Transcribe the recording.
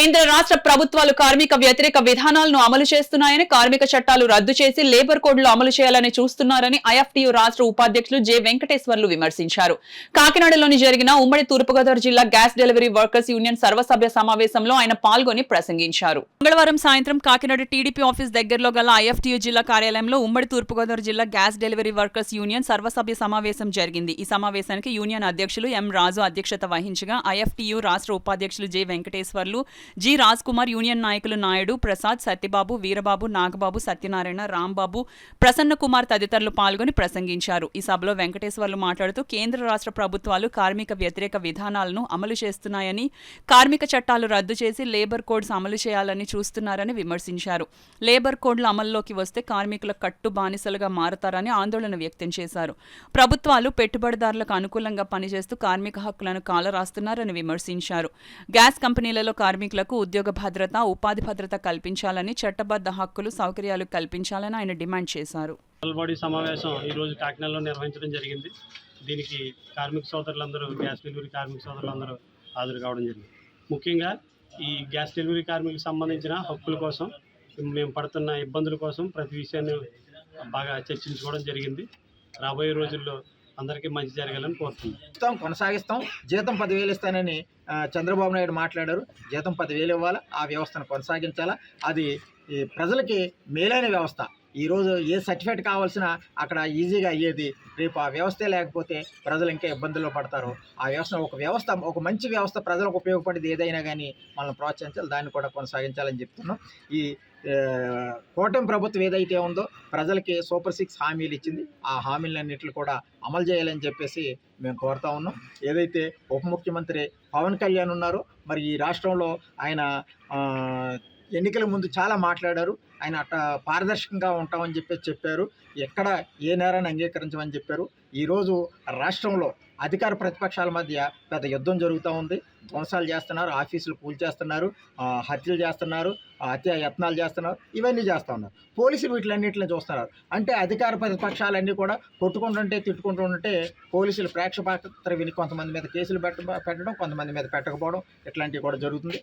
కేంద్ర రాష్ట్ర ప్రభుత్వాలు కార్మిక వ్యతిరేక విధానాలను అమలు చేస్తున్నాయని, కార్మిక చట్టాలు రద్దు చేసి లేబర్ కోడ్లు అమలు చేయాలని చూస్తున్నారని ఐఎఫ్టీయూ రాష్ట్ర ఉపాధ్యక్షులు జె వెంకటేశ్వర్లు విమర్శించారు. కాకినాడలోని జరిగిన ఉమ్మడి తూర్పుగోదావరి జిల్లా గ్యాస్ డెలివరీ వర్కర్స్ యూనియన్ సర్వసభ్య సమావేశంలో ఆయన పాల్గొని ప్రసంగించారు. మంగళవారం సాయంత్రం కాకినాడ టీడీపీ ఆఫీస్ దగ్గరలో గల ఐఎఫ్టీయూ జిల్లా కార్యాలయంలో ఉమ్మడి తూర్పుగోదావరి జిల్లా గ్యాస్ డెలివరీ వర్కర్స్ యూనియన్ సర్వసభ్య సమావేశం జరిగింది. ఈ సమావేశానికి యూనియన్ అధ్యక్షులు ఎం రాజు అధ్యక్షత వహించగా ఐఎఫ్టీయూ రాష్ట్ర ఉపాధ్యక్షులు J Venkateswarlu, G Raj Kumar, union నాయకులు నాయుడు, ప్రసాద్, సత్యబాబు, వీరబాబు, నాగబాబు, సత్యనారాయణ, రాంబాబు, ప్రసన్న కుమార్ తదితరులు పాల్గొని ప్రసంగించారు. ఈ సభలో వెంకటేశ్వర్లు మాట్లాడుతూ కేంద్ర రాష్ట్ర ప్రభుత్వాలు కార్మిక వ్యతిరేక విధానాలను అమలు చేస్తున్నాయని, కార్మిక చట్టాలు రద్దు చేసి లేబర్ కోడ్స్ అమలు చేయాలని చూస్తున్నారని విమర్శించారు. లేబర్ కోడ్ల అమల్లోకి వస్తే కార్మికుల కట్టు బానిసలుగా మారతారని ఆందోళన వ్యక్తం చేశారు. ప్రభుత్వాలు పెట్టుబడిదారులకు అనుకూలంగా పనిచేస్తూ కార్మిక హక్కులను కాలరాస్తున్నారని విమర్శించారు. గ్యాస్ కంపెనీలలో కార్మికులకు ఉద్యోగ భద్రత, ఉపాధి భద్రత కల్పించాలని, చట్టబద్ధ హక్కులు, సౌకర్యాలు కల్పించాలని ఆయన డిమాండ్ చేశారు. బాడీ సమావేశం ఈరోజు కాకినాడలో నిర్వహించడం జరిగింది. దీనికి కార్మిక సోదరులందరూ, గ్యాస్ డెలివరీ కార్మిక సోదరులందరూ హాజరు కావడం జరిగింది. ముఖ్యంగా ఈ గ్యాస్ డెలివరీ కార్మికులకు సంబంధించిన హక్కుల కోసం, మేము పడుతున్న ఇబ్బందుల కోసం ప్రతి విషయాన్ని బాగా చర్చించుకోవడం జరిగింది. రాబోయే రోజుల్లో అందరికీ మంచి జరగాలని కోరుతున్నాం. కొనసాగిస్తాం. జీతం 10,000 ఇస్తానని చంద్రబాబు నాయుడు మాట్లాడారు. జీతం 10,000 ఇవ్వాలా, ఆ వ్యవస్థను కొనసాగించాలా. అది ప్రజలకి మేలైన వ్యవస్థ. ఈరోజు ఏ సర్టిఫికేట్ కావాల్సిన అక్కడ ఈజీగా అయ్యేది. రేపు ఆ వ్యవస్థే లేకపోతే ప్రజలు ఇంకా ఇబ్బందుల్లో పడతారు. ఆ వ్యవస్థ ఒక మంచి వ్యవస్థ, ప్రజలకు ఉపయోగపడేది ఏదైనా కానీ మనం ప్రోత్సహించాలి, దాన్ని కూడా కొనసాగించాలని చెప్తున్నాం. ఈ కూటమి ప్రభుత్వం ఏదైతే ఉందో ప్రజలకి సూపర్ 6 హామీలు ఇచ్చింది. ఆ హామీలన్నింటిని కూడా అమలు చేయాలని చెప్పేసి మేము కోరుతా ఉన్నాం. ఏదైతే ఉప ముఖ్యమంత్రి పవన్ కళ్యాణ్ ఉన్నారో, మరి ఈ రాష్ట్రంలో ఆయన ఎన్నికల ముందు చాలా మాట్లాడారు. ఆయన పారదర్శకంగా ఉంటామని చెప్పారు. ఎక్కడ ఏ నేరాన్ని అంగీకరించమని చెప్పారు. ఈరోజు రాష్ట్రంలో అధికార ప్రతిపక్షాల మధ్య పెద్ద యుద్ధం జరుగుతూ ఉంది. ధ్వంసాలు చేస్తున్నారు, ఆఫీసులు కూల్చేస్తున్నారు, హత్యలు చేస్తున్నారు, హత్య యత్నాలు చేస్తున్నారు, ఇవన్నీ చేస్తూ ఉన్నారు. పోలీసులు వీటిలన్నింటిని చూస్తున్నారు. అంటే అధికార ప్రతిపక్షాలన్నీ కూడా కొట్టుకుంటుంటే, తిట్టుకుంటుంటే పోలీసులు ప్రేక్షపాత్ర విని కొంతమంది మీద కేసులు పెట్టడం, కొంతమంది మీద పెట్టకపోవడం, ఇట్లాంటివి కూడా జరుగుతుంది.